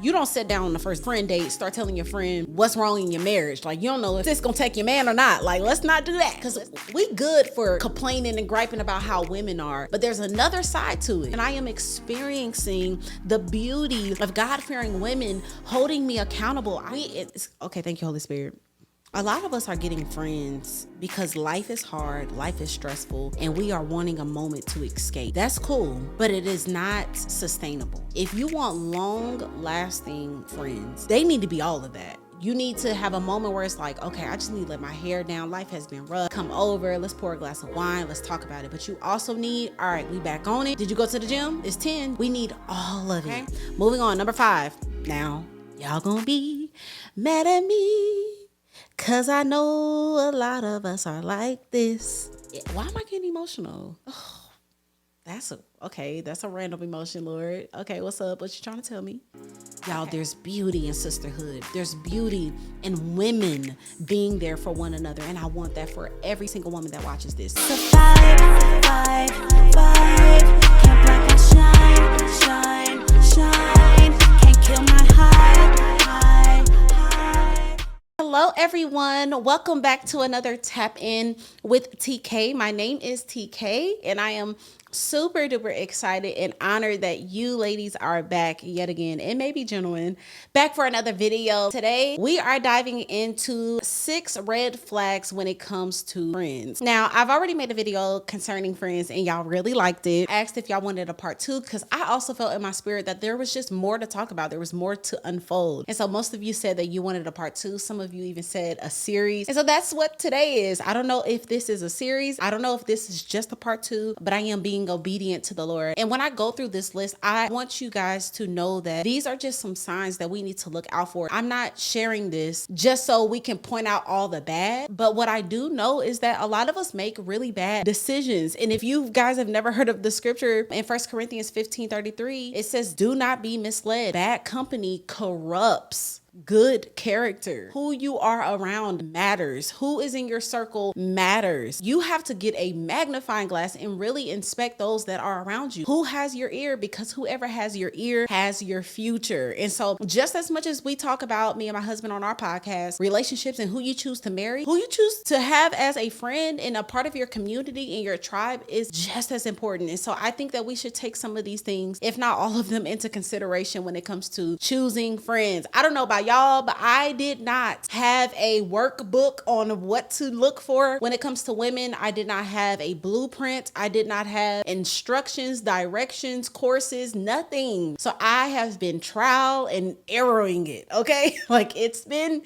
You don't sit down on the first friend date, start telling your friend what's wrong in your marriage. Like, you don't know if this gonna take your man or not. Like, let's not do that. Because we good for complaining and griping about how women are. But there's another side to it. And I am experiencing the beauty of God-fearing women holding me accountable. Okay, thank you, Holy Spirit. A lot of us are getting friends because life is hard, life is stressful, and we are wanting a moment to escape. That's cool, but it is not sustainable. If you want long-lasting friends, they need to be all of that. You need to have a moment where it's like, okay, I just need to let my hair down. Life has been rough. Come over, let's pour a glass of wine, let's talk about it. But you also need, all right, we back on it. Did you go to the gym? It's 10. We need all of it. Moving on, number 5. Now, y'all gonna be mad at me, 'cause I know a lot of us are like this. Why am I getting emotional? Oh, that's a random emotion, Lord. Okay, what's up? What you trying to tell me? Y'all, there's beauty in sisterhood. There's beauty in women being there for one another. And I want that for every single woman that watches this. So vibe. Can't black and shine. Can't kill my high. Hello everyone, welcome back to another Tap In with TK. My name is TK and I am super duper excited and honored that you ladies are back yet again, and maybe gentlemen, back for another video. Today we are diving into 6 red flags when it comes to friends. Now, I've already made a video concerning friends and y'all really liked it. I asked if y'all wanted a part 2 because I also felt in my spirit that there was just more to talk about. There was more to unfold. And so most of you said that you wanted a part 2. Some of you even said a series. And so that's what today is. I don't know if this is a series. I don't know if this is just a part 2, but I am being obedient to the Lord. And when I go through this list, I want you guys to know that these are just some signs that we need to look out for. I'm not sharing this just so we can point out all the bad, but what I do know is that a lot of us make really bad decisions. And if you guys have never heard of the scripture in 1 Corinthians 15:33, it says, do not be misled. Bad company corrupts good character. Who you are around matters. Who is in your circle matters. You have to get a magnifying glass and really inspect those that are around you. Who has your ear? Because whoever has your ear has your future. And so just as much as we talk about, me and my husband on our podcast, relationships and who you choose to marry, who you choose to have as a friend and a part of your community and your tribe is just as important. And so I think that we should take some of these things, if not all of them, into consideration when it comes to choosing friends. I don't know about y'all, but I did not have a workbook on what to look for when it comes to women. I did not have a blueprint. I did not have instructions, directions, courses, nothing. So I have been trial and erroring it, okay? Like it's been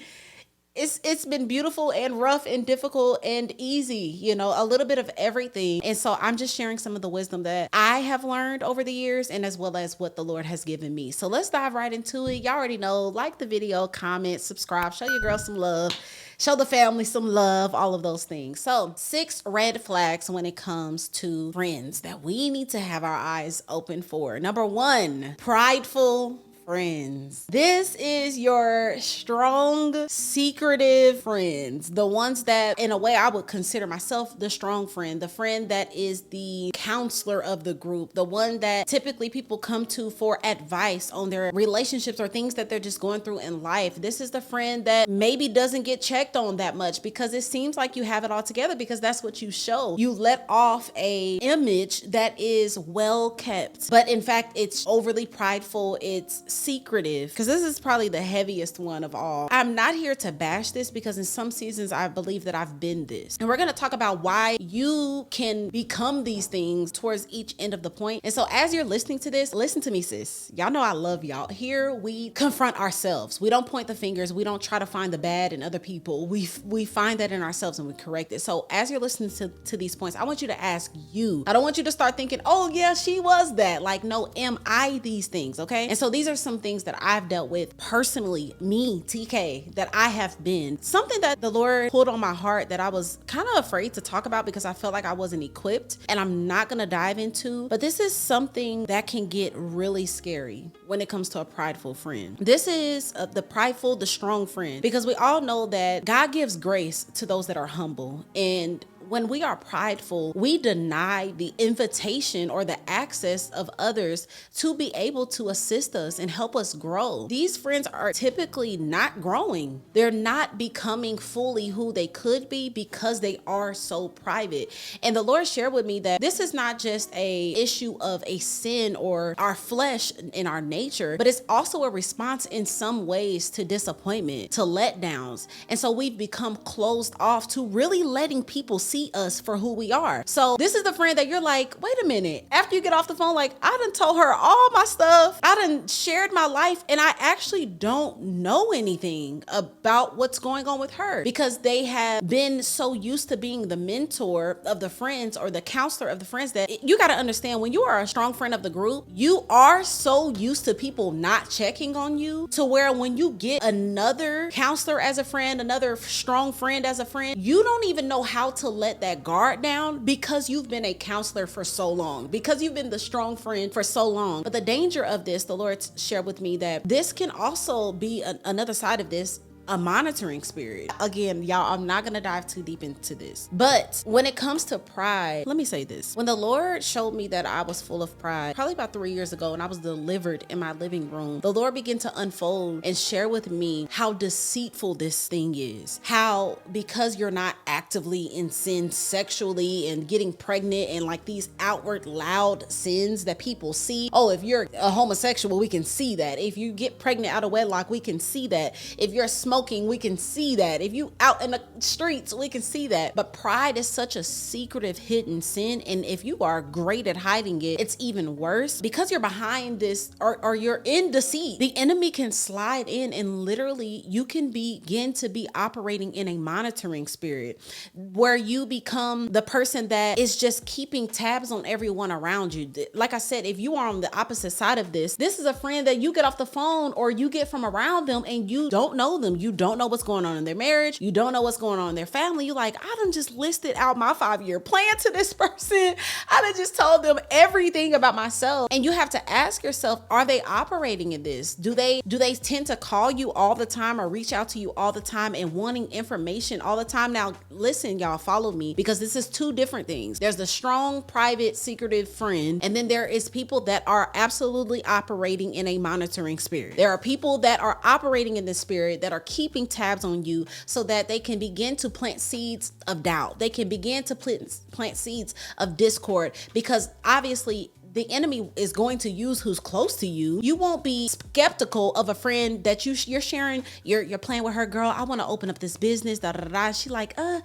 beautiful and rough and difficult and easy, you know, a little bit of everything. And so I'm just sharing some of the wisdom that I have learned over the years, and as well as what the Lord has given me. So let's dive right into it. Y'all already know, like the video, comment, subscribe, show your girl some love, show the family some love, all of those things. So 6 red flags when it comes to friends that we need to have our eyes open for. Number 1, prideful friends. This is your strong, secretive friends. The ones that, in a way, I would consider myself the strong friend, the friend that is the counselor of the group, the one that typically people come to for advice on their relationships or things that they're just going through in life. This is the friend that maybe doesn't get checked on that much because it seems like you have it all together because that's what you show. You let off a image that is well kept, but in fact, it's overly prideful. It's secretive, because this is probably the heaviest one of all. I'm not here to bash this because in some seasons I believe that I've been this, and we're going to talk about why you can become these things towards each end of the point. And so as you're listening to this, listen to me, sis. Y'all know I love y'all. Here we confront ourselves. We don't point the fingers. We don't try to find the bad in other people. We find that in ourselves and we correct it. So as you're listening to these points, I want you to ask you. I don't want you to start thinking, oh yeah, she was that. Like, no, am I these things? Okay. And so these are some things that I've dealt with personally, me, TK, that I have been. Something that the Lord pulled on my heart that I was kind of afraid to talk about because I felt like I wasn't equipped, and I'm not going to dive into, but this is something that can get really scary when it comes to a prideful friend. This is the prideful, the strong friend, because we all know that God gives grace to those that are humble, and When we are prideful, we deny the invitation or the access of others to be able to assist us and help us grow. These friends are typically not growing. They're not becoming fully who they could be because they are so private. And the Lord shared with me that this is not just a issue of a sin or our flesh in our nature, but it's also a response in some ways to disappointment, to letdowns. And so we've become closed off to really letting people see us for who we are. So this is the friend that you're like, wait a minute, after you get off the phone, like, I done told her all my stuff, I done shared my life, and I actually don't know anything about what's going on with her, because they have been so used to being the mentor of the friends or the counselor of the friends that you got to understand, when you are a strong friend of the group, you are so used to people not checking on you, to where when you get another counselor as a friend, another strong friend as a friend, you don't even know how to let that guard down, because you've been a counselor for so long, because you've been the strong friend for so long. But the danger of this, the Lord shared with me that this can also be another side of this, a monitoring spirit. Again, y'all, I'm not gonna dive too deep into this, but when it comes to pride, let me say this. When the Lord showed me that I was full of pride, probably about 3 years ago, and I was delivered in my living room, the Lord began to unfold and share with me how deceitful this thing is. How, because you're not actively in sin sexually and getting pregnant and like these outward loud sins that people see. Oh, if you're a homosexual, we can see that. If you get pregnant out of wedlock, we can see that. If you're smoking, we can see that. If you out in the streets, we can see that. But pride is such a secretive, hidden sin, and if you are great at hiding it, it's even worse, because you're behind this, or you're in deceit. The enemy can slide in, and literally you can begin to be operating in a monitoring spirit, where you become the person that is just keeping tabs on everyone around you. Like I said, if you are on the opposite side of this is a friend that you get off the phone or you get from around them, and you don't know them. You don't know what's going on in their marriage. You don't know what's going on in their family. You're like, I done just listed out my 5-year plan to this person. I done just told them everything about myself. And you have to ask yourself, are they operating in this? Do they tend to call you all the time or reach out to you all the time and wanting information all the time? Now, listen, y'all, follow me, because this is two different things. There's the strong, private, secretive friend, and then there is people that are absolutely operating in a monitoring spirit. There are people that are operating in the spirit that are keeping tabs on you, so that they can begin to plant seeds of doubt. They can begin to plant seeds of discord, because obviously the enemy is going to use who's close to you. You won't be skeptical of a friend that you're sharing, you're playing with her, girl, I want to open up this business, da da da. She like, I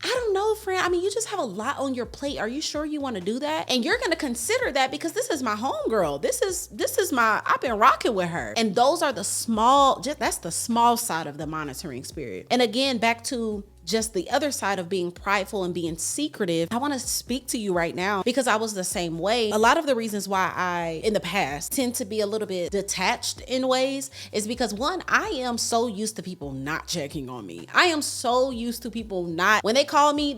don't know, friend. I mean, you just have a lot on your plate. Are you sure you want to do that? And you're going to consider that, because this is my homegirl. This is my, I've been rocking with her. And those are the small, that's the small side of the monitoring spirit. And again, back to just the other side of being prideful and being secretive, I want to speak to you right now, because I was the same way. A lot of the reasons why I, in the past, tend to be a little bit detached in ways is because, one, I am so used to people not checking on me. I am so used to people not, when they call me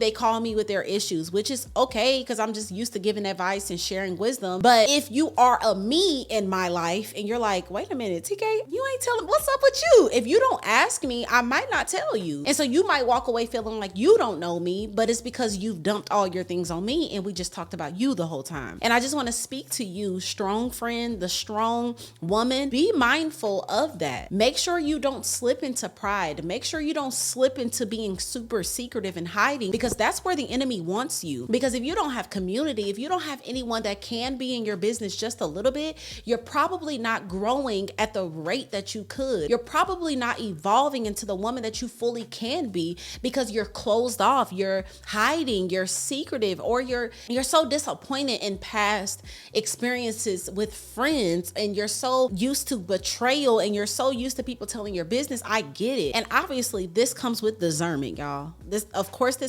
with their issues, which is okay, because I'm just used to giving advice and sharing wisdom. But if you are a me in my life and you're like, wait a minute, TK, you ain't telling, what's up with you? If you don't ask me, I might not tell you. And so you might walk away feeling like you don't know me, but it's because you've dumped all your things on me and we just talked about you the whole time. And I just want to speak to you, strong friend, the strong woman. Be mindful of that. Make sure you don't slip into pride. Make sure you don't slip into being super secretive and hiding, because that's where the enemy wants you. Because if you don't have community, if you don't have anyone that can be in your business just a little bit, you're probably not growing at the rate that you could. You're probably not evolving into the woman that you fully can be, because you're closed off, you're hiding, you're secretive, or you're so disappointed in past experiences with friends, and you're so used to betrayal, and you're so used to people telling your business. I get it. And obviously this comes with discernment, y'all. This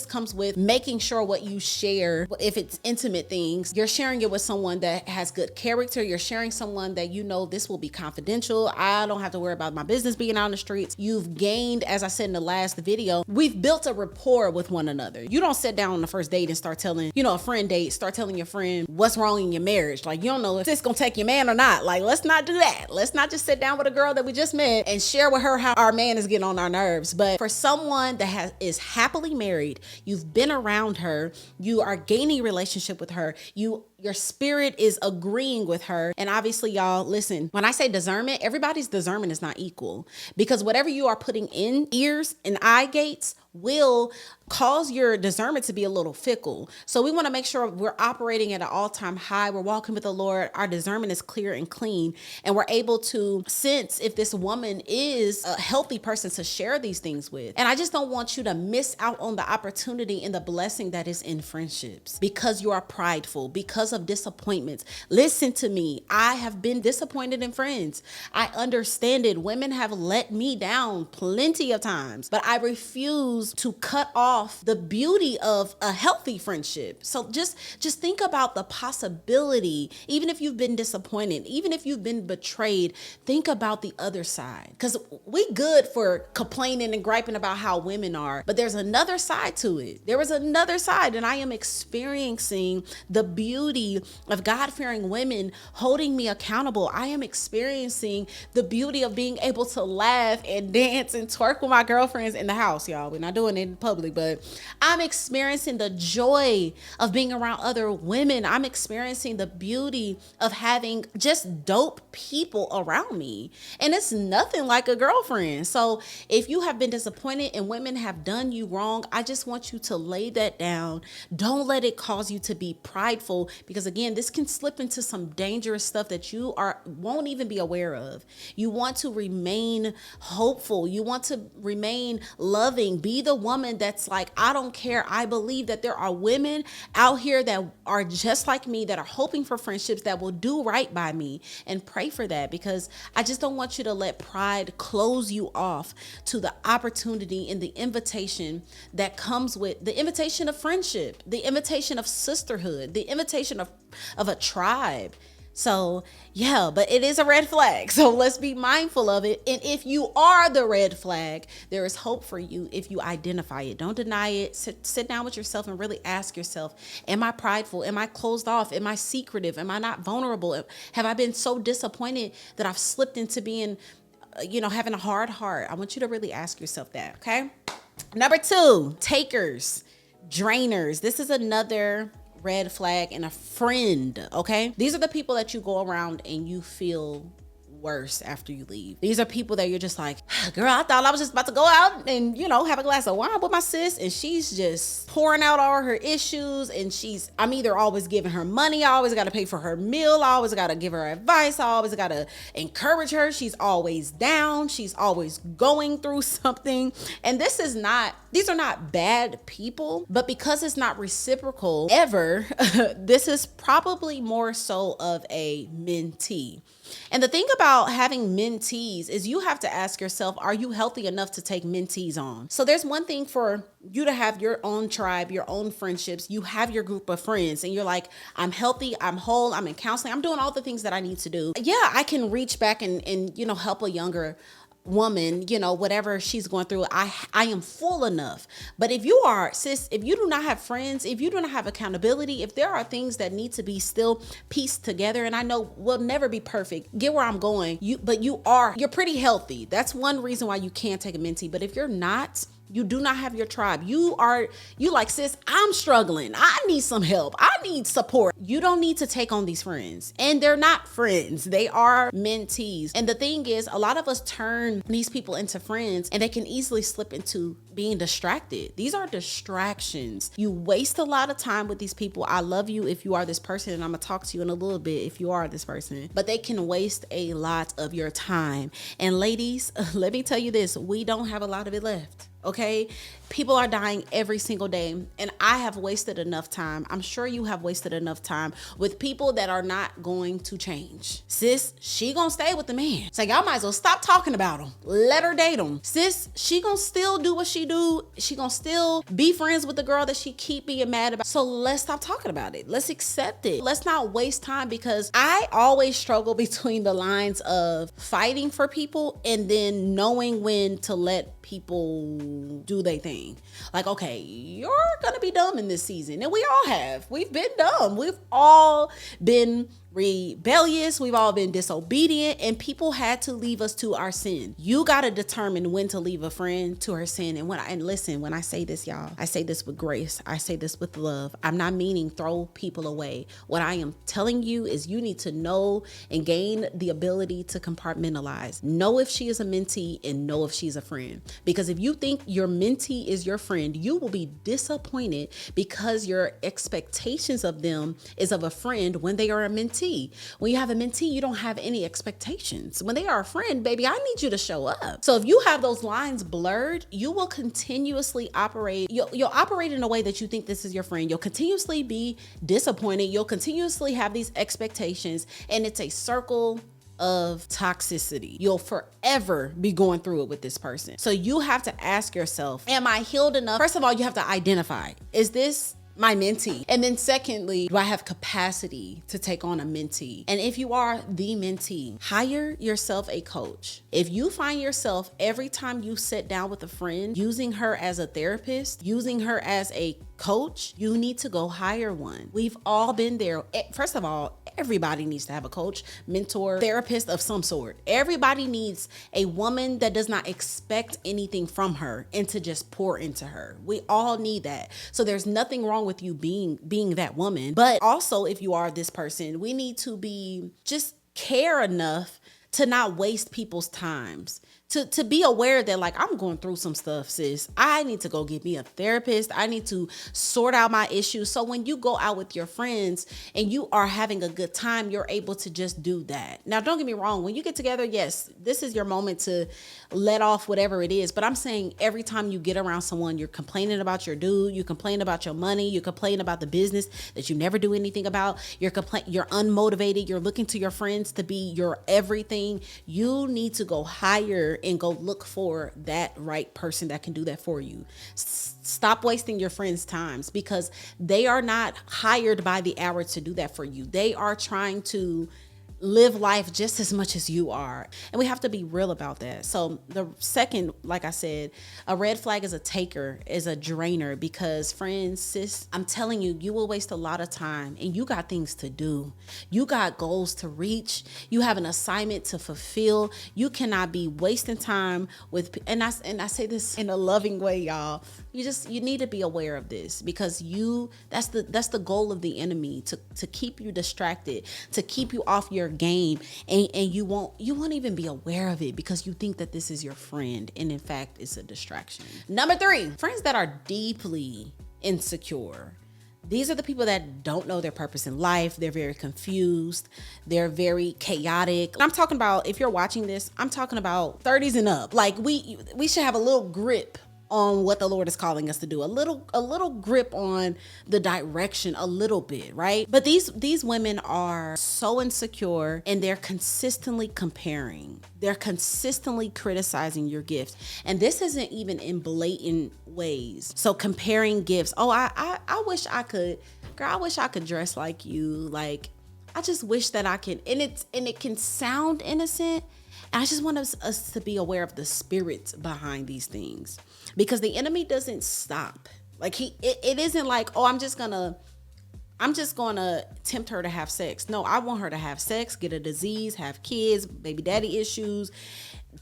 comes with making sure what you share, if it's intimate things, you're sharing it with someone that has good character. You're sharing someone that you know this will be confidential. I don't have to worry about my business being out on the streets. You've gained, as I said in the last video, we've built built a rapport with one another. You don't sit down on the first date and start telling, a friend date, start telling your friend what's wrong in your marriage. Like, you don't know if this gonna take your man or not. Like, let's not do that. Let's not just sit down with a girl that we just met and share with her how our man is getting on our nerves. But for someone that is happily married, you've been around her, you are gaining relationship with her, your spirit is agreeing with her. And obviously, y'all, listen, when I say discernment, everybody's discernment is not equal, because whatever you are putting in ears and eye gates will cause your discernment to be a little fickle. So we want to make sure we're operating at an all-time high. We're walking with the Lord. Our discernment is clear and clean, and we're able to sense if this woman is a healthy person to share these things with. And I just don't want you to miss out on the opportunity and the blessing that is in friendships because you are prideful, because of disappointments. Listen to me. I have been disappointed in friends. I understand it. Women have let me down plenty of times, but I refuse to cut off the beauty of a healthy friendship. So just think about the possibility. Even if you've been disappointed, even if you've been betrayed, think about the other side, because we good for complaining and griping about how women are, but there's another side to it. There is another side, and I am experiencing the beauty of God-fearing women holding me accountable. I am experiencing the beauty of being able to laugh and dance and twerk with my girlfriends in the house, y'all. We're not doing it in public, but I'm experiencing the joy of being around other women. I'm experiencing the beauty of having just dope people around me. And it's nothing like a girlfriend. So if you have been disappointed and women have done you wrong, I just want you to lay that down. Don't let it cause you to be prideful, because again, this can slip into some dangerous stuff that you won't even be aware of. You want to remain hopeful. You want to remain loving. Be the woman that's like, I don't care. I believe that there are women out here that are just like me, that are hoping for friendships, that will do right by me, and pray for that, because I just don't want you to let pride close you off to the opportunity and the invitation that comes with the invitation of friendship, the invitation of sisterhood, the invitation of a tribe. So yeah, but it is a red flag. So let's be mindful of it. And if you are the red flag, there is hope for you if you identify it. Don't deny it. Sit down with yourself and really ask yourself, am I prideful? Am I closed off? Am I secretive? Am I not vulnerable? Have I been so disappointed that I've slipped into being, having a hard heart? I want you to really ask yourself that, okay? Number 2, takers, drainers. This is another red flag and a friend, okay? These are the people that you go around and you feel worse after you leave. These are people that you're just like, girl, I thought I was just about to go out and, have a glass of wine with my sis, and she's just pouring out all her issues, and I'm either always giving her money, I always got to pay for her meal, I always got to give her advice, I always got to encourage her, she's always down, she's always going through something. And these are not bad people, but because it's not reciprocal ever, this is probably more so of a mentee. And the thing about having mentees is you have to ask yourself, are you healthy enough to take mentees on? So there's one thing for you to have your own tribe, your own friendships. You have your group of friends and you're like, I'm healthy, I'm whole, I'm in counseling, I'm doing all the things that I need to do. Yeah, I can reach back and help a younger woman, whatever she's going through. I am full enough. But if you are, sis, if you do not have friends, if you do not have accountability, if there are things that need to be still pieced together, and I know we'll never be perfect, get where I'm going, you're pretty healthy. That's one reason why you can't take a mentee. But if you're not, you do not have your tribe. You like, sis, I'm struggling. I need some help. I need support. You don't need to take on these friends. And they're not friends. They are mentees. And the thing is, a lot of us turn these people into friends and they can easily slip into being distracted. These are distractions. You waste a lot of time with these people. I love you if you are this person, and I'm going to talk to you in a little bit if you are this person. But they can waste a lot of your time. And ladies, let me tell you this, we don't have a lot of it left. Okay, people are dying every single day, and I have wasted enough time. I'm sure you have wasted enough time with people that are not going to change. Sis, she gonna stay with the man. So y'all might as well stop talking about him. Let her date him. Sis, she gonna still do what she do. She gonna still be friends with the girl that she keep being mad about. So let's stop talking about it. Let's accept it. Let's not waste time, because I always struggle between the lines of fighting for people and then knowing when to let people to do their thing. Like, okay, you're gonna be dumb in this season. And we all have. We've been dumb. We've all been rebellious. We've all been disobedient, and people had to leave us to our sin. You got to determine when to leave a friend to her sin. And listen, when I say this, y'all, I say this with grace. I say this with love. I'm not meaning throw people away. What I am telling you is you need to know and gain the ability to compartmentalize. Know if she is a mentee and know if she's a friend. Because if you think your mentee is your friend, you will be disappointed because your expectations of them is of a friend when they are a mentee. When you have a mentee, you don't have any expectations. When they are a friend, baby, I need you to show up. So if you have those lines blurred, you will continuously operate. You'll operate in a way that you think this is your friend. You'll continuously be disappointed. You'll continuously have these expectations, and it's a circle of toxicity. You'll forever be going through it with this person. So you have to ask yourself, am I healed enough? First of all, you have to identify, is this my mentee? And then secondly, do I have capacity to take on a mentee? And if you are the mentee, hire yourself a coach. If you find yourself every time you sit down with a friend using her as a therapist, using her as a coach, you need to go hire one. We've all been there. First of all, everybody needs to have a coach, mentor, therapist of some sort. Everybody needs a woman that does not expect anything from her and to just pour into her. We all need that. So there's nothing wrong with you being that woman. But also, if you are this person, we need to be just care enough to not waste people's times. To be aware that, like, I'm going through some stuff, sis. I need to go get me a therapist. I need to sort out my issues. So when you go out with your friends and you are having a good time, you're able to just do that. Now, don't get me wrong. When you get together, yes, this is your moment to let off whatever it is. But I'm saying every time you get around someone, you're complaining about your dude, you complain about your money, you complain about the business that you never do anything about. You're unmotivated. You're looking to your friends to be your everything. You need to go higher and go look for that right person that can do that for you. Stop wasting your friends' times, because they are not hired by the hour to do that for you. They are trying to live life just as much as you are. And we have to be real about that. So the second, like I said, a red flag is a taker, is a drainer, because friends, sis, I'm telling you, you will waste a lot of time, and you got things to do. You got goals to reach. You have an assignment to fulfill. You cannot be wasting time with, and I say this in a loving way, y'all. You need to be aware of this, because that's the goal of the enemy, to keep you distracted, to keep you off your game, and you won't even be aware of it, because you think that this is your friend, and in fact it's a distraction. Number 3, friends that are deeply insecure. These are the people that don't know their purpose in life. They're very confused. They're very chaotic. I'm talking about, if you're watching this, I'm talking about 30s and up. Like, we should have a little grip on what the Lord is calling us to do, a little grip on the direction, a little bit, right? But these women are so insecure, and they're consistently comparing. They're consistently criticizing your gifts. And this isn't even in blatant ways. So comparing gifts. Oh, I wish I could, girl, I wish I could dress like you. Like, I just wish that I can, and it can sound innocent. And I just want us to be aware of the spirits behind these things, because the enemy doesn't stop. Like, it isn't like, oh, I'm just gonna tempt her to have sex. No, I want her to have sex, get a disease, have kids, baby daddy issues,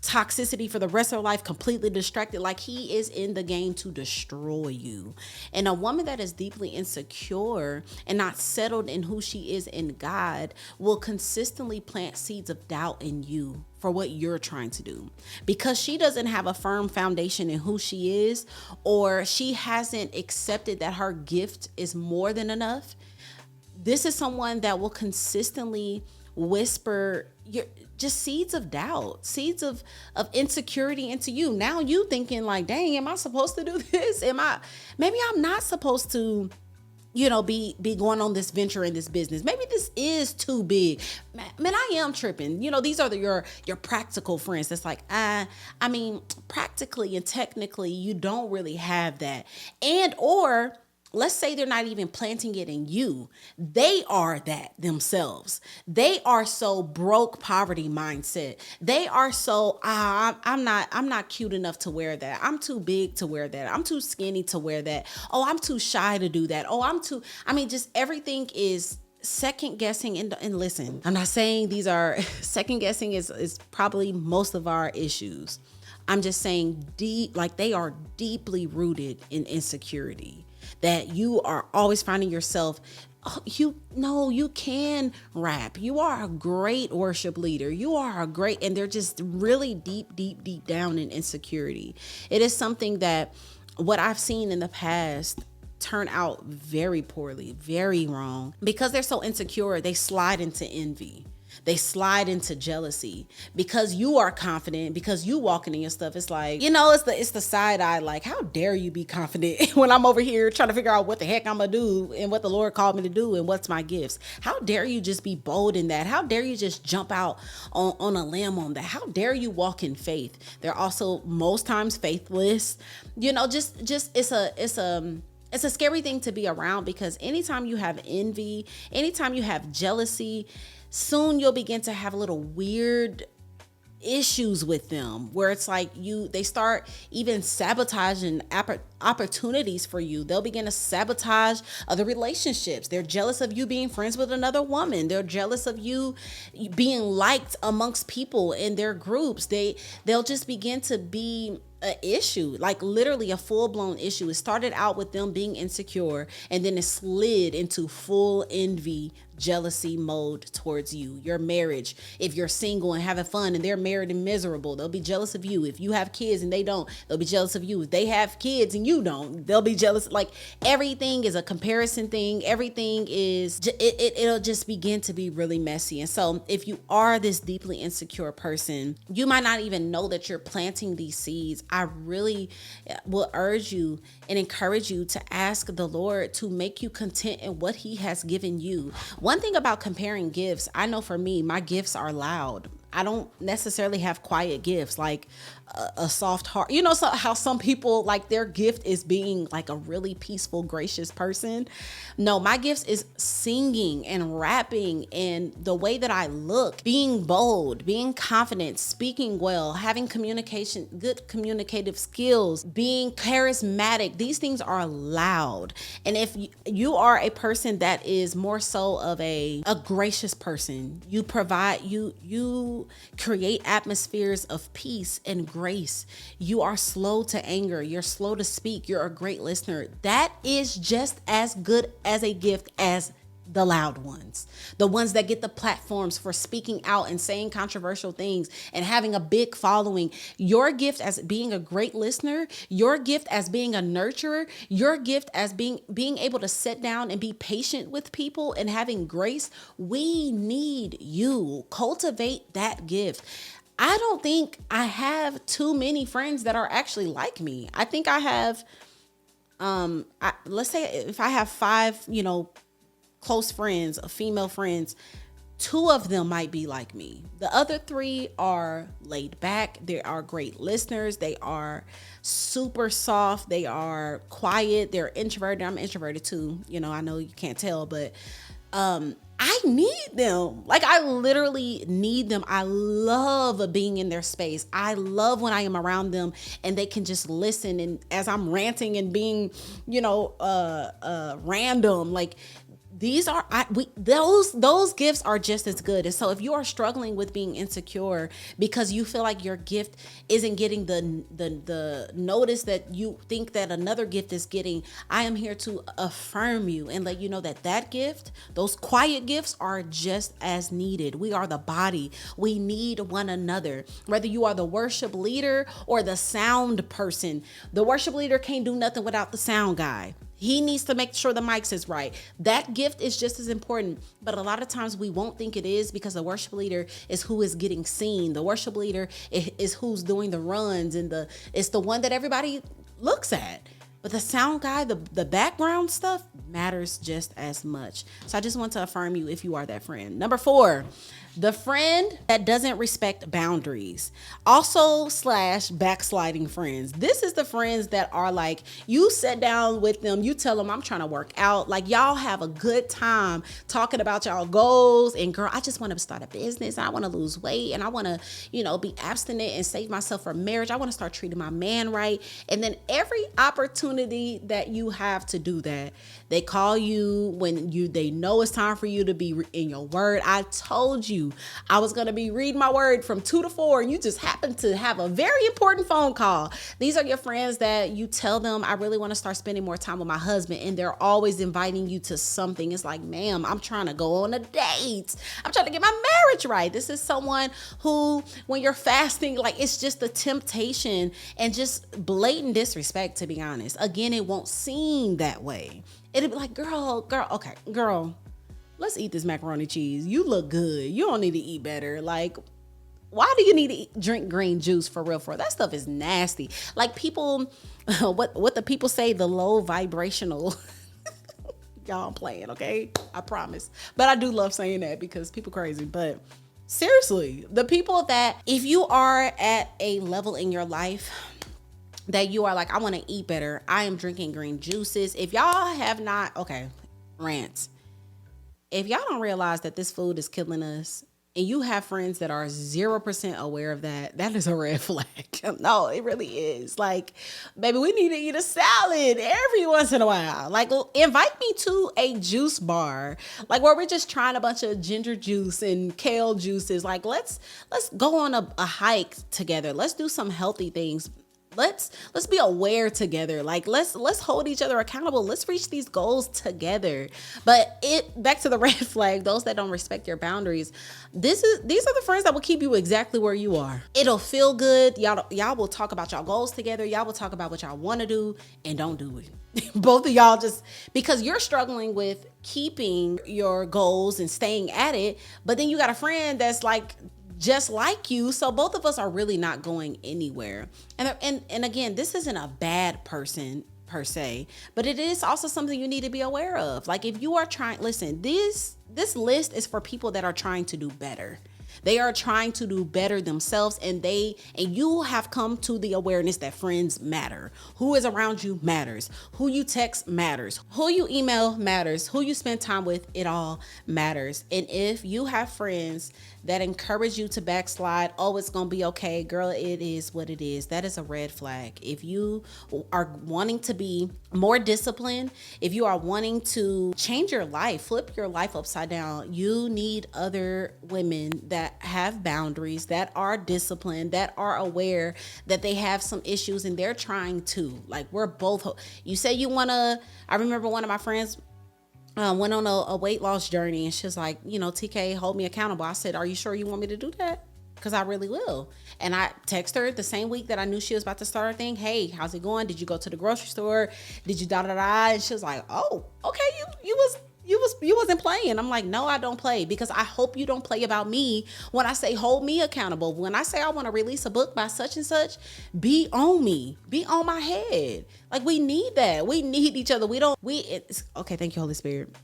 toxicity for the rest of her life, completely distracted. Like, he is in the game to destroy you. And a woman that is deeply insecure and not settled in who she is in God will consistently plant seeds of doubt in you for what you're trying to do, because she doesn't have a firm foundation in who she is, or she hasn't accepted that her gift is more than enough. This is someone that will consistently whisper just seeds of doubt, seeds of insecurity into you. Now you thinking like, dang, am I supposed to do this? Maybe I'm not supposed to, be going on this venture in this business. Maybe this is too big. Man, I am tripping. These are your practical friends. That's like, practically and technically, you don't really have that. And, or let's say they're not even planting it in you. They are that themselves. They are so broke poverty mindset. They are so, I'm not cute enough to wear that. I'm too big to wear that. I'm too skinny to wear that. Oh, I'm too shy to do that. Oh, just everything is second guessing. And listen, I'm not saying these are second guessing is probably most of our issues. I'm just saying they are deeply rooted in insecurity, that you are always finding yourself, oh, you can rap. You are a great worship leader. And they're just really deep down in insecurity. It is something that what I've seen in the past turn out very poorly, very wrong, because they're so insecure. They slide into envy. They slide into jealousy because you are confident, because you walking in your stuff. It's like, it's the side eye. Like, how dare you be confident when I'm over here trying to figure out what the heck I'm gonna do and what the Lord called me to do and what's my gifts. How dare you just be bold in that? How dare you just jump out on a limb on that? How dare you walk in faith? They're also most times faithless. It's a scary thing to be around, because anytime you have envy, anytime you have jealousy, soon you'll begin to have little weird issues with them, where it's like they start even sabotaging opportunities for you. They'll begin to sabotage other relationships. They're jealous of you being friends with another woman. They're jealous of you being liked amongst people in their groups. They'll just begin to be an issue, like literally a full-blown issue. It started out with them being insecure, and then it slid into full envy, jealousy mode towards you, your marriage. If you're single and having fun and they're married and miserable, they'll be jealous of you. If you have kids and they don't, they'll be jealous of you. If they have kids and you don't, they'll be jealous. Like, everything is a comparison thing. Everything is, it'll just begin to be really messy. And so if you are this deeply insecure person, you might not even know that you're planting these seeds. I really will urge you and encourage you to ask the Lord to make you content in what He has given you. One thing about comparing gifts, I know for me, my gifts are loud. I don't necessarily have quiet gifts, like a soft heart. So how some people, like, their gift is being like a really peaceful, gracious person. No, my gifts is singing and rapping, and the way that I look, being bold, being confident, speaking well, having good communicative skills, being charismatic. These things are loud. And if you are a person that is more so of a gracious person, you create atmospheres of peace and grace. You are slow to anger. You're slow to speak. You're a great listener. That is just as good as a gift as the loud ones, the ones that get the platforms for speaking out and saying controversial things and having a big following. Your gift as being a great listener, your gift as being a nurturer, your gift as being able to sit down and be patient with people and having grace. We need you. Cultivate that gift. I don't think I have too many friends that are actually like me. I think I have, let's say if I have 5, close friends, female friends, 2 of them might be like me. The other 3 are laid back. They are great listeners. They are super soft. They are quiet. They're introverted. I'm introverted too. I know you can't tell, but I need them. Like, I literally need them. I love being in their space. I love when I am around them and they can just listen. And as I'm ranting and being, random, like, those gifts are just as good. And so if you are struggling with being insecure because you feel like your gift isn't getting the notice that you think that another gift is getting, I am here to affirm you and let you know that gift, those quiet gifts, are just as needed. We are the body. We need one another. Whether you are the worship leader or the sound person, the worship leader can't do nothing without the sound guy. He needs to make sure the mics is right. That gift is just as important, but a lot of times we won't think it is, because the worship leader is who is getting seen. The worship leader is who's doing the runs, and it's the one that everybody looks at. But the sound guy, the background stuff matters just as much. So I just want to affirm you if you are that friend. Number 4, The friend that doesn't respect boundaries. Also slash backsliding friends. This is the friends that are like, you sit down with them, you tell them I'm trying to work out. Like y'all have a good time talking about y'all goals. And girl, I just want to start a business. I want to lose weight and I want to, be abstinent and save myself for marriage. I want to start treating my man right. And then every opportunity that you have to do that, they call you when they know it's time for you to be in your word. I told you I was going to be reading my word from 2 to 4 and you just happen to have a very important phone call. These are your friends that you tell them, I really want to start spending more time with my husband, and they're always inviting you to something. It's like, ma'am, I'm trying to go on a date. I'm trying to get my marriage right. This is someone who, when you're fasting, like it's just the temptation and just blatant disrespect, to be honest. Again, it won't seem that way. It'll be like, girl, okay, girl, let's eat this macaroni cheese. You look good. You don't need to eat better. Like, why do you need to drink green juice for real? That stuff is nasty. Like people, what the people say, the low vibrational. Y'all, I'm playing, okay? I promise. But I do love saying that because people crazy. But seriously, the people that, if you are at a level in your life that you are like, I want to eat better, I am drinking green juices. If y'all have not, okay, rant. If y'all don't realize that this food is killing us, and you have friends that are 0% aware of that, that is a red flag. No, it really is. Like, baby, we need to eat a salad every once in a while. Like, invite me to a juice bar, like where we're just trying a bunch of ginger juice and kale juices. Like, let's go on a hike together. Let's do some healthy things. Let's be aware together. Like let's hold each other accountable. Let's reach these goals together. But back to the red flag, those that don't respect your boundaries. These are the friends that will keep you exactly where you are. It'll feel good. Y'all will talk about y'all goals together. Y'all will talk about what y'all want to do and don't do it. Both of y'all, just because you're struggling with keeping your goals and staying at it, but then you got a friend that's like just like you, so both of us are really not going anywhere. And again, this isn't a bad person per se, but it is also something you need to be aware of. Like if you are trying, listen, this list is for people that are trying to do better. They are trying to do better themselves, and you have come to the awareness that friends matter. Who is around you matters. Who you text matters. Who you email matters. Who you spend time with, it all matters. And if you have friends that encourage you to backslide, oh, it's gonna be okay, girl, it is what it is, that is a red flag. If you are wanting to be more disciplined, if you are wanting to change your life, flip your life upside down, you need other women that have boundaries, that are disciplined, that are aware that they have some issues and they're trying to. Like we're both, you say you wanna, I remember one of my friends went on a weight loss journey, and she's like, TK, hold me accountable. I said, are you sure you want me to do that? Because I really will. And I text her the same week that I knew she was about to start her thing. Hey, how's it going? Did you go to the grocery store? Did you da-da-da? And she was like, oh, okay, you wasn't playing. I'm like, no, I don't play, because I hope you don't play about me when I say hold me accountable. When I say I want to release a book by such and such, be on me, be on my head. Like we need that. We need each other. Okay. Thank you, Holy Spirit.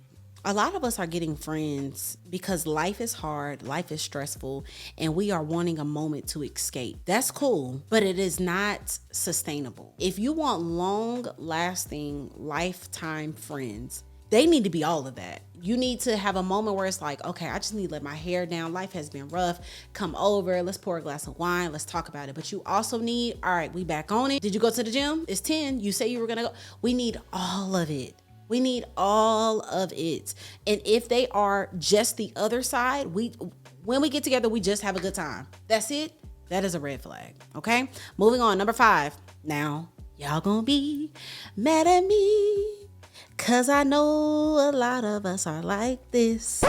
A lot of us are getting friends because life is hard, life is stressful, and we are wanting a moment to escape. That's cool, but it is not sustainable. If you want long-lasting, lifetime friends, they need to be all of that. You need to have a moment where it's like, okay, I just need to let my hair down. Life has been rough. Come over. Let's pour a glass of wine. Let's talk about it. But you also need, all right, we back on it. Did you go to the gym? It's 10. You say you were going to go. We need all of it. We need all of it. And if they are just the other side, when we get together, we just have a good time. That's it. That is a red flag. Okay. Moving on. Number 5. Now, y'all gonna be mad at me, 'cause I know a lot of us are like this.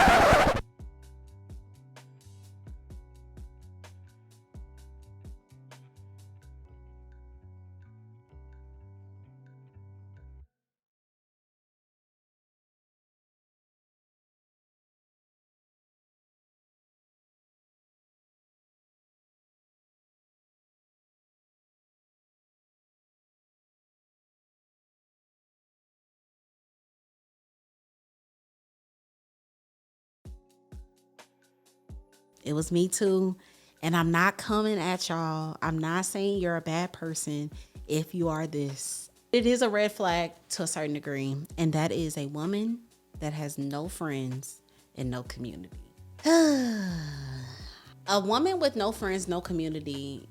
It was me too. And I'm not coming at y'all. I'm not saying you're a bad person if you are this. It is a red flag to a certain degree, and that is a woman that has no friends and no community. A woman with no friends, no community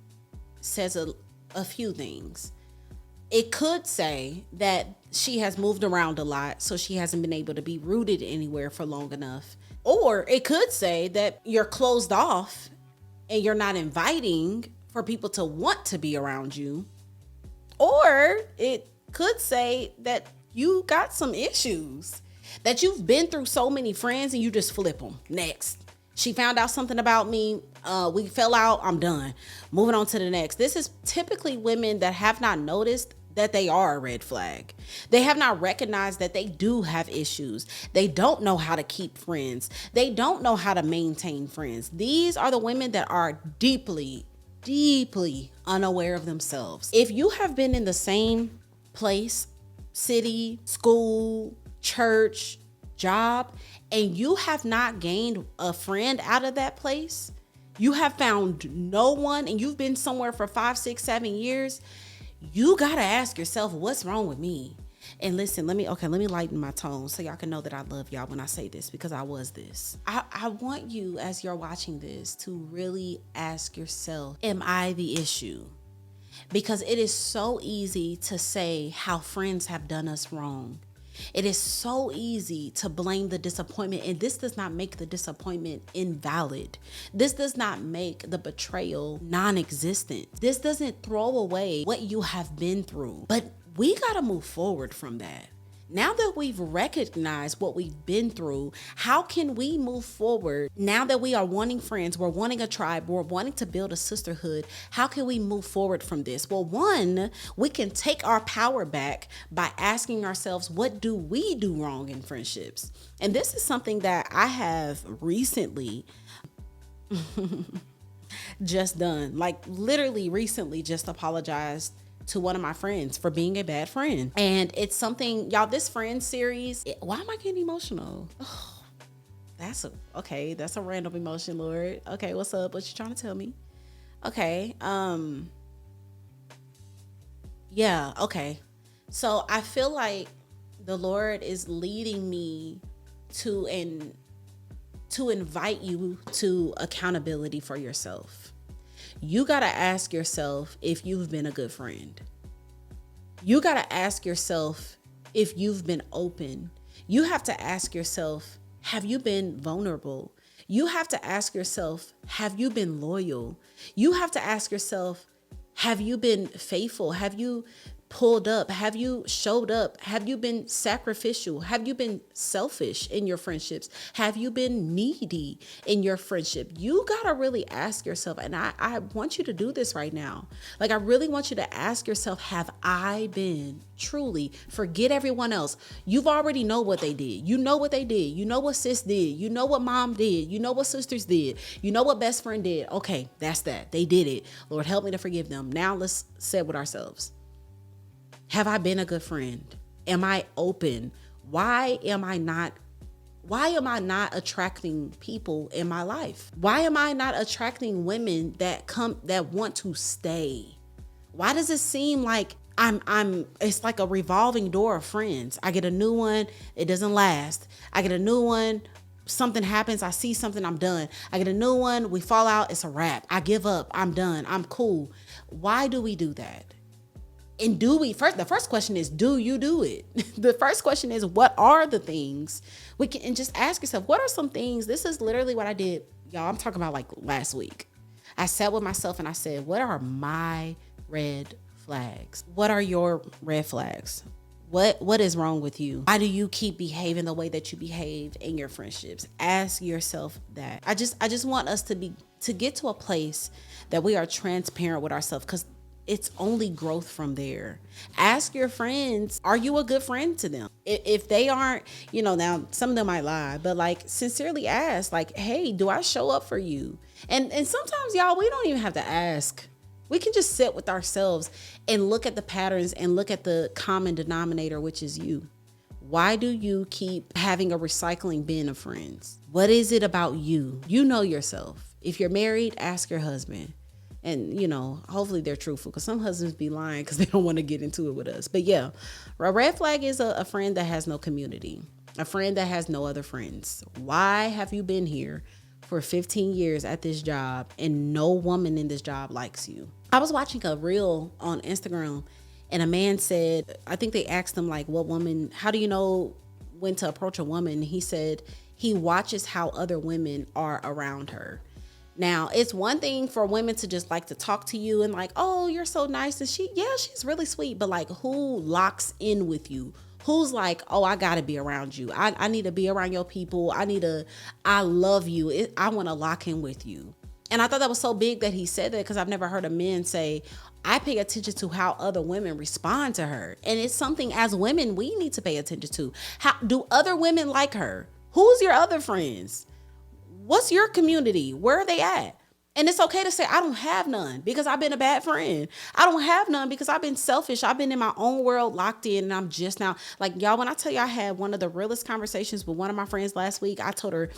says a few things. It could say that she has moved around a lot, so she hasn't been able to be rooted anywhere for long enough. Or it could say that you're closed off and you're not inviting for people to want to be around you. Or it could say that you got some issues, that you've been through so many friends and you just flip them. Next. She found out something about me. We fell out. I'm done. Moving on to the next. This is typically women that have not noticed that they are a red flag. They have not recognized that they do have issues. They don't know how to keep friends. They don't know how to maintain friends. These are the women that are deeply, deeply unaware of themselves. If you have been in the same place, city, school, church, job, and you have not gained a friend out of that place, you have found no one, and you've been somewhere for 5, 6, 7 years, you gotta ask yourself, what's wrong with me? And listen, let me lighten my tone so y'all can know that I love y'all when I say this, because I was this. I want you, as you're watching this, to really ask yourself, am I the issue? Because it is so easy to say how friends have done us wrong. It is so easy to blame the disappointment, and this does not make the disappointment invalid. This does not make the betrayal non-existent. This doesn't throw away what you have been through. But we got to move forward from that. Now that we've recognized what we've been through, how can we move forward? Now that we are wanting friends, we're wanting a tribe, we're wanting to build a sisterhood, how can we move forward from this? Well, one, we can take our power back by asking ourselves, what do we do wrong in friendships? And this is something that I have recently just done. Like literally recently just apologized to one of my friends for being a bad friend. And it's something, y'all, this friend series, why am I getting emotional? Oh, that's a random emotion, Lord. Okay, what's up? What you trying to tell me? Okay. Yeah, okay. So I feel like the Lord is leading me to invite you to accountability for yourself. You got to ask yourself if you've been a good friend. You got to ask yourself if you've been open. You have to ask yourself, have you been vulnerable? You have to ask yourself, have you been loyal? You have to ask yourself, have you been faithful? Have you pulled up? Have you showed up? Have you been sacrificial? Have you been selfish in your friendships? Have you been needy in your friendship? You gotta really ask yourself, and I want you to do this right now. Like, I really want you to ask yourself, have I been truly, forget everyone else. You've already know what they did. You know what they did. You know what sis did. You know what mom did. You know what sisters did. You know what best friend did. Okay, that's that. They did it. Lord, help me to forgive them. Now let's say it with ourselves. Have I been a good friend? Am I open? Why am I not attracting people in my life? Why am I not attracting women that want to stay? Why does it seem like it's like a revolving door of friends? I get a new one, it doesn't last. I get a new one, something happens, I see something, I'm done. I get a new one, we fall out, it's a wrap. I give up, I'm done, I'm cool. Why do we do that? And the first question is, do you do it? The first question is, what are the things and just ask yourself, what are some things? This is literally what I did. Y'all, I'm talking about like last week. I sat with myself and I said, what are my red flags? What are your red flags? What is wrong with you? Why do you keep behaving the way that you behave in your friendships? Ask yourself that. I just want us to get to a place that we are transparent with ourselves, because it's only growth from there. Ask your friends, are you a good friend to them? If they aren't, now some of them might lie, but like sincerely ask, like, hey, do I show up for you? And sometimes, y'all, we don't even have to ask. We can just sit with ourselves and look at the patterns and look at the common denominator, which is you. Why do you keep having a recycling bin of friends? What is it about you? You know yourself. If you're married, ask your husband. And, hopefully they're truthful, because some husbands be lying because they don't want to get into it with us. But yeah, a red flag is a friend that has no community, a friend that has no other friends. Why have you been here for 15 years at this job and no woman in this job likes you? I was watching a reel on Instagram, and a man said, I think they asked him, like, what woman, how do you know when to approach a woman? And he said he watches how other women are around her. Now, it's one thing for women to just like to talk to you and like, oh, you're so nice. And she's really sweet. But like, who locks in with you? Who's like, oh, I got to be around you. I need to be around your people. I love you. I want to lock in with you. And I thought that was so big that he said that, because I've never heard a man say, I pay attention to how other women respond to her. And it's something as women we need to pay attention to. How do other women like her? Who's your other friends? What's your community? Where are they at? And it's okay to say, I don't have none because I've been a bad friend. I don't have none because I've been selfish. I've been in my own world, locked in, and I'm just now, like, y'all, when I tell you I had one of the realest conversations with one of my friends last week, I told her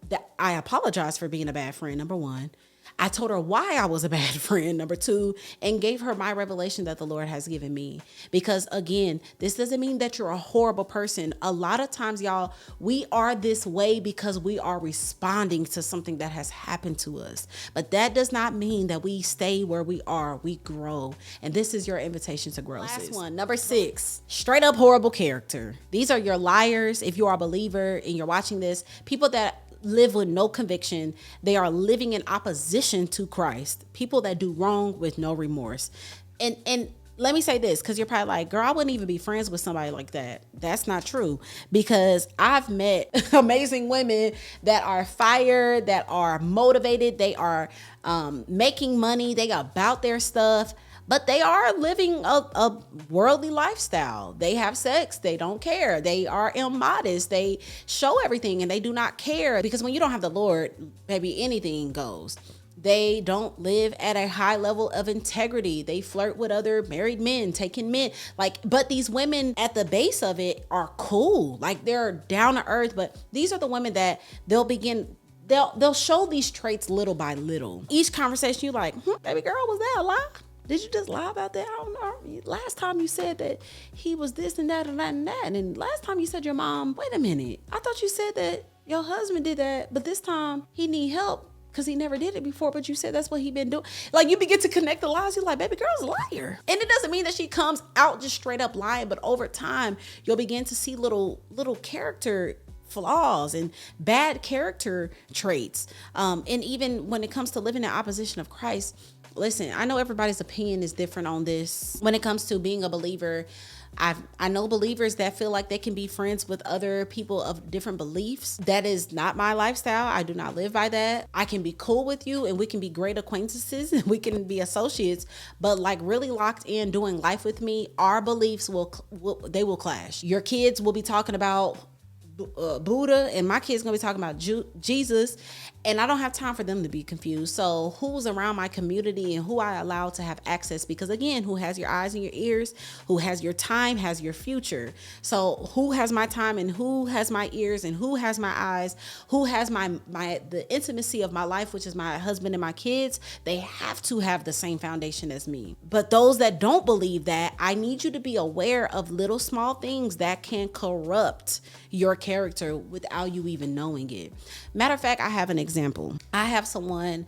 that I apologized for being a bad friend, number one. I told her why I was a bad friend, number two, and gave her my revelation that the Lord has given me. Because again, this doesn't mean that you're a horrible person. A lot of times, y'all, we are this way because we are responding to something that has happened to us. But that does not mean that we stay where we are. We grow. And this is your invitation to grow. Last one, number 6, straight up horrible character. These are your liars. If you are a believer and you're watching this, people that live with no conviction. They are living in opposition to Christ. People that do wrong with no remorse. And let me say this, because you're probably like, girl, I wouldn't even be friends with somebody like that. That's not true, because I've met amazing women that are fire, that are motivated. They are making money. They are about their stuff. But they are living a worldly lifestyle. They have sex. They don't care. They are immodest. They show everything and they do not care. Because when you don't have the Lord, baby, anything goes. They don't live at a high level of integrity. They flirt with other married men, taking men. But these women at the base of it are cool. Like, they're down to earth. But these are the women that they'll show these traits little by little. Each conversation, you're like, baby girl, was that a lie? Did you just lie about that? I don't know. Last time you said that he was this and that and that and that. And last time you said your mom, wait a minute. I thought you said that your husband did that, but this time he need help because he never did it before, but you said that's what he been doing. Like, you begin to connect the lies. You're like, baby girl's a liar. And it doesn't mean that she comes out just straight up lying, but over time, you'll begin to see little character flaws and bad character traits. And even when it comes to living in opposition of Christ, listen, I know everybody's opinion is different on this. When it comes to being a believer, I know believers that feel like they can be friends with other people of different beliefs. That is not my lifestyle. I do not live by that. I can be cool with you and we can be great acquaintances and we can be associates, but like really locked in doing life with me, our beliefs will clash. Your kids will be talking about Buddha and my kids gonna be talking about Jesus, and I don't have time for them to be confused. So who's around my community and who I allow to have access, because again, who has your eyes and your ears, who has your time, has your future. So who has my time and who has my ears and who has my eyes, who has the intimacy of my life, which is my husband and my kids. They have to have the same foundation as me. But those that don't believe that, I need you to be aware of little small things that can corrupt your character without you even knowing it. Matter of fact, I have an example. I had someone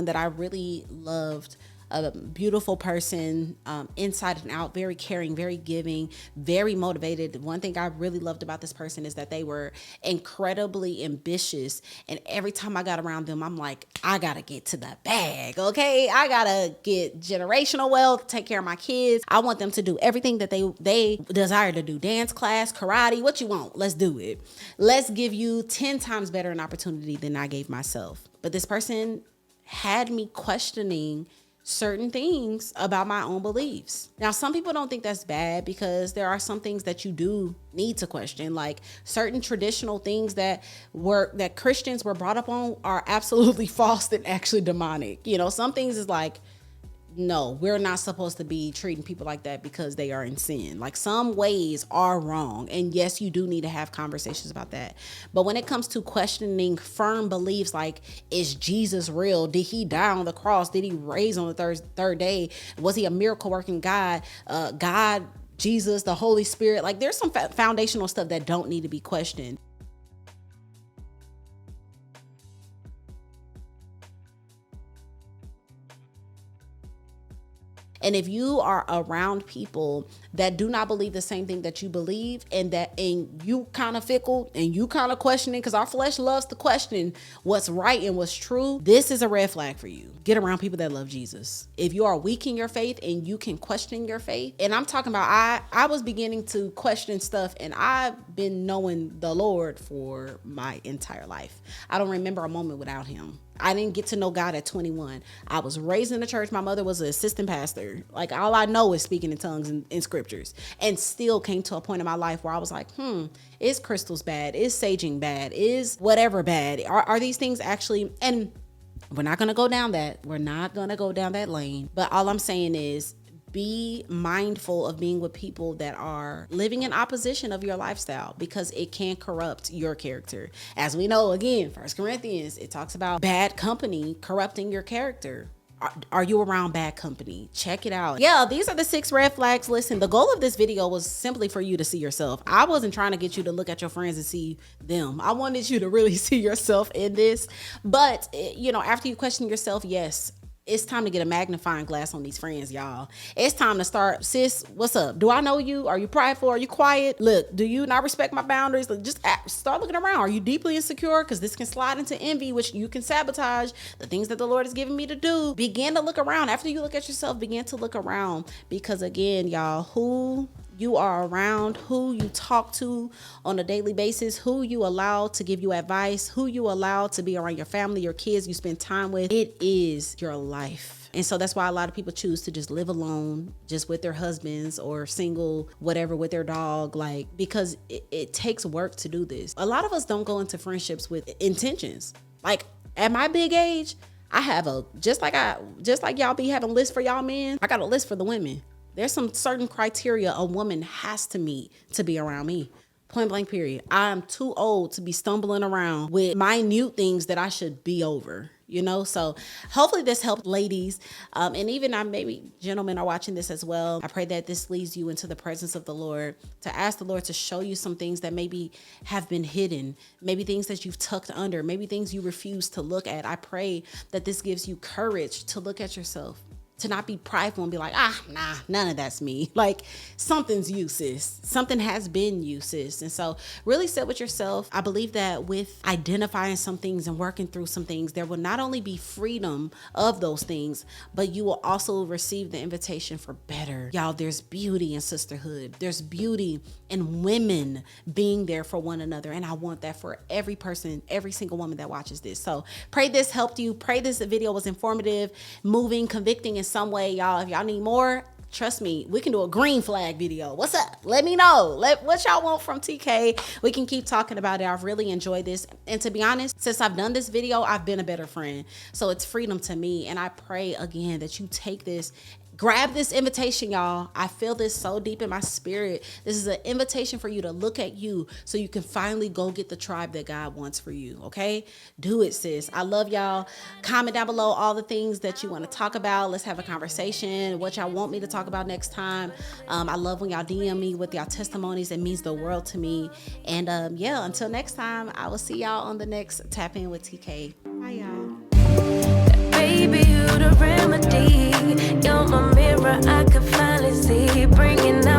that I really loved, a beautiful person, inside and out, very caring, very giving, very motivated. One thing I really loved about this person is that they were incredibly ambitious. And every time I got around them, I'm like, I gotta get to the bag, okay? I gotta get generational wealth, take care of my kids. I want them to do everything that they desire to do. Dance class, karate, what you want, let's do it. Let's give you 10 times better an opportunity than I gave myself. But this person had me questioning certain things about my own beliefs. Now, some people don't think that's bad because there are some things that you do need to question, like certain traditional things that Christians were brought up on are absolutely false and actually demonic. You know, some things is like, No, we're not supposed to be treating people like that because they are in sin. Like, some ways are wrong. And yes, you do need to have conversations about that. But when it comes to questioning firm beliefs like, is Jesus real? Did he die on the cross? Did he raise on the third day? Was he a miracle working God? God, Jesus, the Holy Spirit. Like, there's some foundational stuff that don't need to be questioned. And if you are around people that do not believe the same thing that you believe, and you kind of fickle and you kind of questioning, because our flesh loves to question what's right and what's true, this is a red flag for you. Get around people that love Jesus. If you are weak in your faith and you can question your faith, and I'm talking about, I was beginning to question stuff, and I've been knowing the Lord for my entire life. I don't remember a moment without him. I didn't get to know God at 21. I was raised in the church. My mother was an assistant pastor. Like, all I know is speaking in tongues and in scriptures, and still came to a point in my life where I was like, is crystals bad? Is saging bad? Is whatever bad? Are these things actually? And we're not going to go down that. We're not going to go down that lane. But all I'm saying is, be mindful of being with people that are living in opposition of your lifestyle, because it can corrupt your character. As we know, again, 1 Corinthians, it talks about bad company corrupting your character. Are you around bad company? Check it out. Yeah, these are the 6 red flags. Listen, the goal of this video was simply for you to see yourself. I wasn't trying to get you to look at your friends and see them. I wanted you to really see yourself in this. But, after you question yourself, yes, it's time to get a magnifying glass on these friends, y'all. It's time to start. Sis, what's up? Do I know you? Are you prideful? Are you quiet? Look, do you not respect my boundaries? Just start looking around. Are you deeply insecure? Because this can slide into envy, which you can sabotage the things that the Lord has given me to do. Begin to look around. After you look at yourself, begin to look around. Because again, y'all, who you are around, who you talk to on a daily basis, who you allow to give you advice, who you allow to be around your family, your kids you spend time with, it is your life. And so that's why a lot of people choose to just live alone, just with their husbands, or single, whatever, with their dog, because it takes work to do this. A lot of us don't go into friendships with intentions. Like, at my big age, I have just like y'all be having lists for y'all men, I got a list for the women. There's some certain criteria a woman has to meet to be around me. Point blank, period. I'm too old to be stumbling around with minute things that I should be over, So hopefully this helped, ladies. And even maybe gentlemen are watching this as well. I pray that this leads you into the presence of the Lord, to ask the Lord to show you some things that maybe have been hidden, maybe things that you've tucked under, maybe things you refuse to look at. I pray that this gives you courage to look at yourself, to not be prideful and be like, nah, none of that's me. Like, something's you, sis. Something has been you, sis. And so really sit with yourself. I believe that with identifying some things and working through some things, there will not only be freedom of those things, but you will also receive the invitation for better. Y'all, there's beauty in sisterhood. There's beauty in women being there for one another. And I want that for every person, every single woman that watches this. So pray this helped you. Pray this video was informative, moving, convicting, and some way, y'all. If y'all need more, trust me, we can do a green flag video. What's up? Let me know. What y'all want from TK. We can keep talking about it. I've really enjoyed this. And to be honest, since I've done this video, I've been a better friend. So it's freedom to me. And I pray again that you take this, grab this invitation, y'all. I feel this so deep in my spirit. This is an invitation for you to look at you so you can finally go get the tribe that God wants for you, okay? Do it, sis. I love y'all. Comment down below all the things that you want to talk about. Let's have a conversation, what y'all want me to talk about next time. I love when y'all DM me with y'all testimonies. It means the world to me. And until next time, I will see y'all on the next Tap In with TK. Bye, y'all. Baby, you the remedy. You're my mirror, I can finally see. Bringing out